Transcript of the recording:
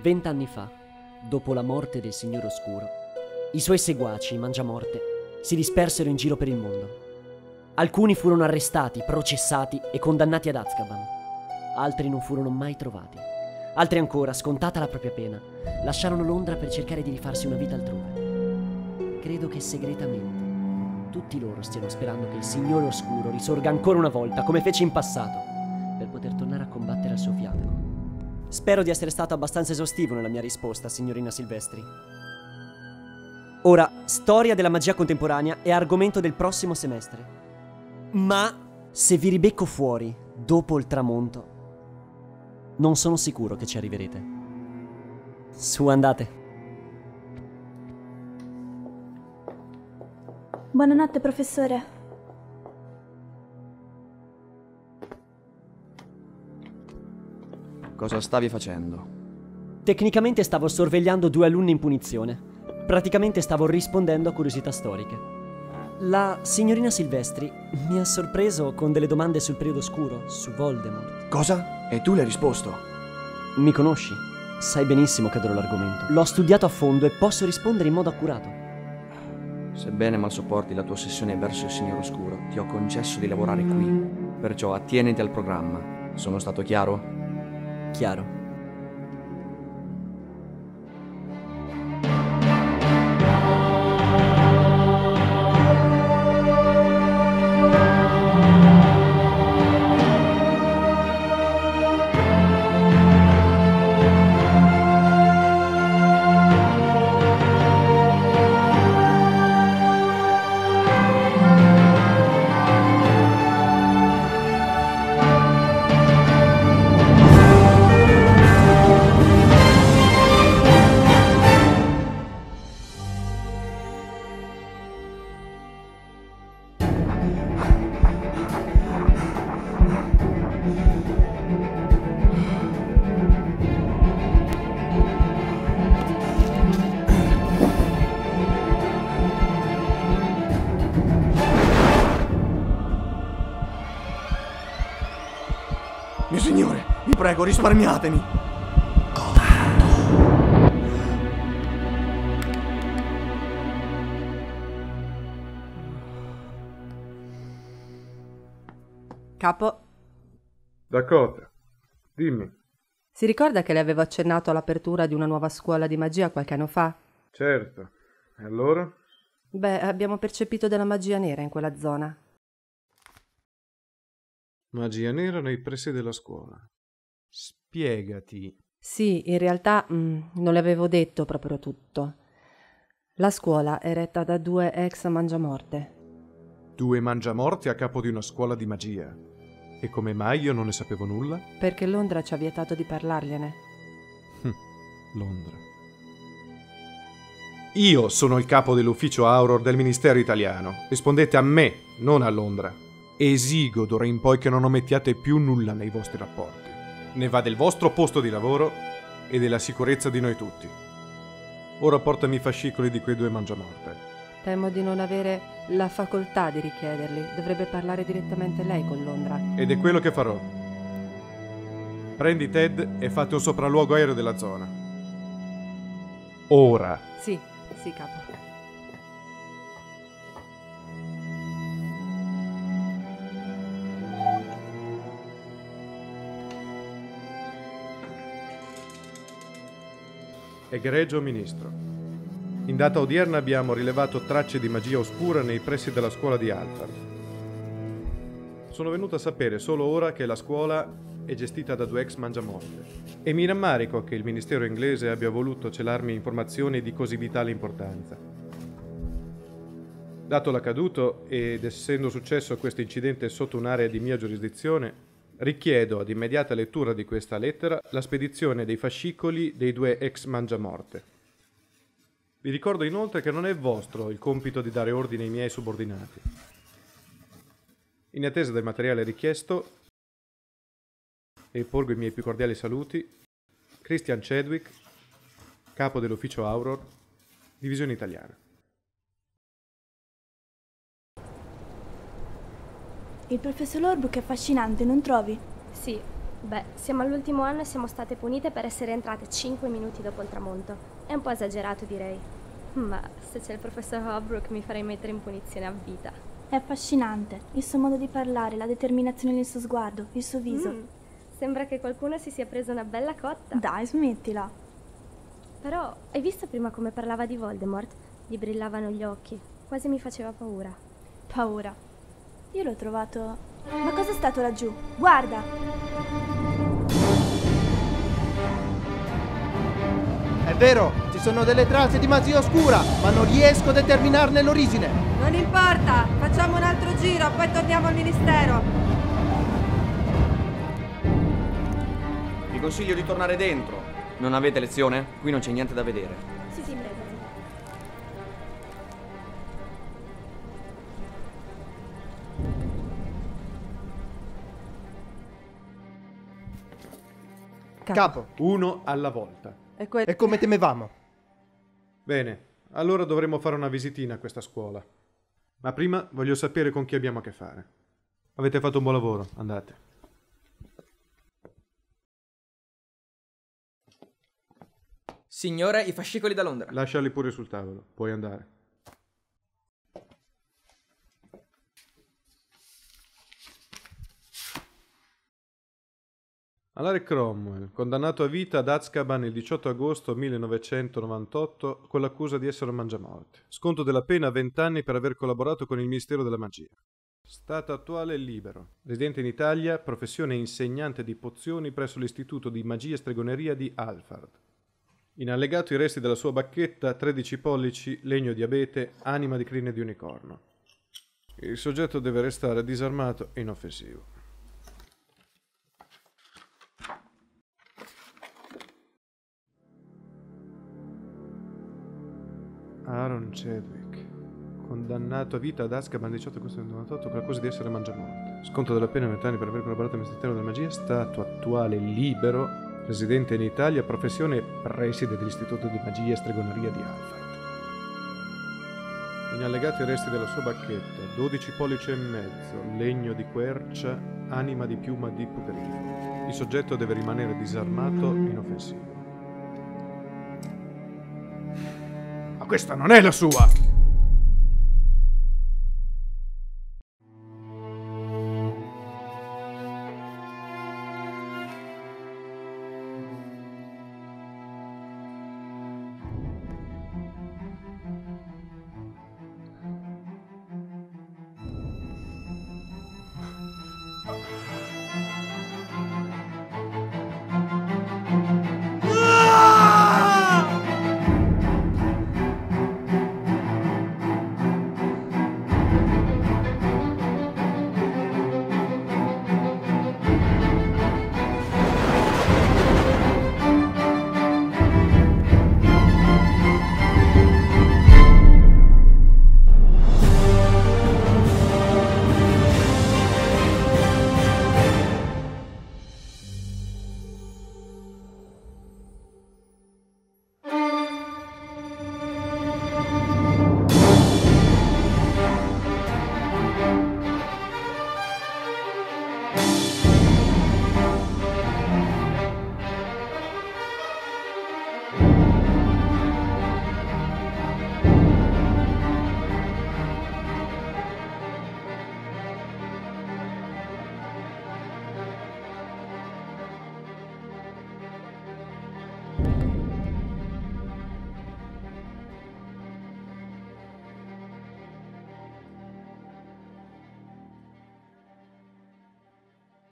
20 anni fa, dopo la morte del Signore Oscuro, i suoi seguaci, i Mangiamorte, si dispersero in giro per il mondo. Alcuni furono arrestati, processati e condannati ad Azkaban. Altri non furono mai trovati. Altri ancora, scontata la propria pena, lasciarono Londra per cercare di rifarsi una vita altrove. Credo che segretamente tutti loro stiano sperando che il Signore Oscuro risorga ancora una volta, come fece in passato, per poter tornare a combattere al suo fianco. Spero di essere stato abbastanza esaustivo nella mia risposta, signorina Silvestri. Ora, storia della magia contemporanea è argomento del prossimo semestre. Ma se vi ribecco fuori dopo il tramonto, non sono sicuro che ci arriverete. Su, andate. Buonanotte, professore. Cosa stavi facendo? Tecnicamente stavo sorvegliando 2 alunni in punizione. Praticamente stavo rispondendo a curiosità storiche. La signorina Silvestri mi ha sorpreso con delle domande sul periodo oscuro, su Voldemort. Cosa? E tu le hai risposto? Mi conosci? Sai benissimo che adoro l'argomento. L'ho studiato a fondo e posso rispondere in modo accurato. Sebbene mal sopporti la tua ossessione verso il Signore Oscuro, ti ho concesso di lavorare qui. Perciò attieniti al programma. Sono stato chiaro? Chiaro. Mio signore, vi prego, risparmiatemi! Capo, Dakota, dimmi. si ricorda che le avevo accennato all'apertura di una nuova scuola di magia qualche anno fa? Certo. E allora? Beh, abbiamo percepito della magia nera in quella zona. Magia nera nei pressi della scuola. Spiegati. Sì, in realtà non le avevo detto proprio tutto. La scuola è retta da 2 ex mangiamorte. 2 mangiamorti a capo di una scuola di magia. E come mai io non ne sapevo nulla? Perché Londra ci ha vietato di parlargliene. Londra. Io sono il capo dell'ufficio Auror del Ministero Italiano. Rispondete a me, non a Londra. Esigo d'ora in poi che non omettiate più nulla nei vostri rapporti. Ne va del vostro posto di lavoro e della sicurezza di noi tutti. Ora portami i fascicoli di quei 2 mangiamorte. Temo di non avere la facoltà di richiederli. Dovrebbe parlare direttamente lei con Londra. Ed è quello che farò. Prendi Ted e fate un sopralluogo aereo della zona. Ora. Sì, capo. Egregio Ministro. In data odierna abbiamo rilevato tracce di magia oscura nei pressi della scuola di Alfard. Sono venuto a sapere solo ora che la scuola è gestita da 2 ex mangiamorte e mi rammarico che il ministero inglese abbia voluto celarmi informazioni di così vitale importanza. Dato l'accaduto ed essendo successo questo incidente sotto un'area di mia giurisdizione, richiedo ad immediata lettura di questa lettera la spedizione dei fascicoli dei 2 ex mangiamorte. Vi ricordo inoltre che non è vostro il compito di dare ordine ai miei subordinati. In attesa del materiale richiesto, e porgo i miei più cordiali saluti, Christian Chadwick, capo dell'ufficio Auror, divisione italiana. Il professor Lorbrook è affascinante, non trovi? Sì, Beh, siamo all'ultimo anno e siamo state punite per essere entrate 5 minuti dopo il tramonto. È un po' esagerato, direi. Ma se c'è il professor Holbrook mi farei mettere in punizione a vita. È affascinante, il suo modo di parlare, la determinazione nel suo sguardo, il suo viso. Sembra che qualcuno si sia preso una bella cotta. Dai, smettila. Però, hai visto prima come parlava di Voldemort? Gli brillavano gli occhi, quasi mi faceva paura. Paura. Io l'ho trovato... Ma cos'è stato laggiù? Guarda! È vero, ci sono delle tracce di magia oscura, ma non riesco a determinarne l'origine. Non importa, facciamo un altro giro, poi torniamo al ministero. Vi consiglio di tornare dentro. Non avete lezione? Qui non c'è niente da vedere. Sì, prego. Capo, Uno alla volta. è come temevamo. Bene, allora dovremo fare una visitina a questa scuola. Ma prima voglio sapere con chi abbiamo a che fare. Avete fatto un buon lavoro, andate. Signore, i fascicoli da Londra. Lasciali pure sul tavolo, puoi andare. Alaric Cromwell, condannato a vita ad Azkaban il 18 agosto 1998 con l'accusa di essere un mangiamorte. Sconto della pena 20 anni per aver collaborato con il Ministero della Magia. Stato attuale libero. Residente in Italia, professione insegnante di pozioni presso l'Istituto di Magia e Stregoneria di Alfard. In allegato i resti della sua bacchetta, 13 pollici, legno di abete, anima di crine di unicorno. Il soggetto deve restare disarmato e inoffensivo. Aaron Chadwick, condannato a vita ad Azkaban il 18 agosto del 98 con l'accusa di essere mangiamorte. Sconto della pena 20 anni per aver collaborato al Ministero della Magia. Stato attuale libero. Residente in Italia. Professione preside dell'Istituto di Magia e Stregoneria di Alfard. In allegati i resti della sua bacchetta, 12 pollici e mezzo, legno di quercia, anima di piuma di ippogrifo. Il soggetto deve rimanere disarmato e inoffensivo. Ma questa non è la sua!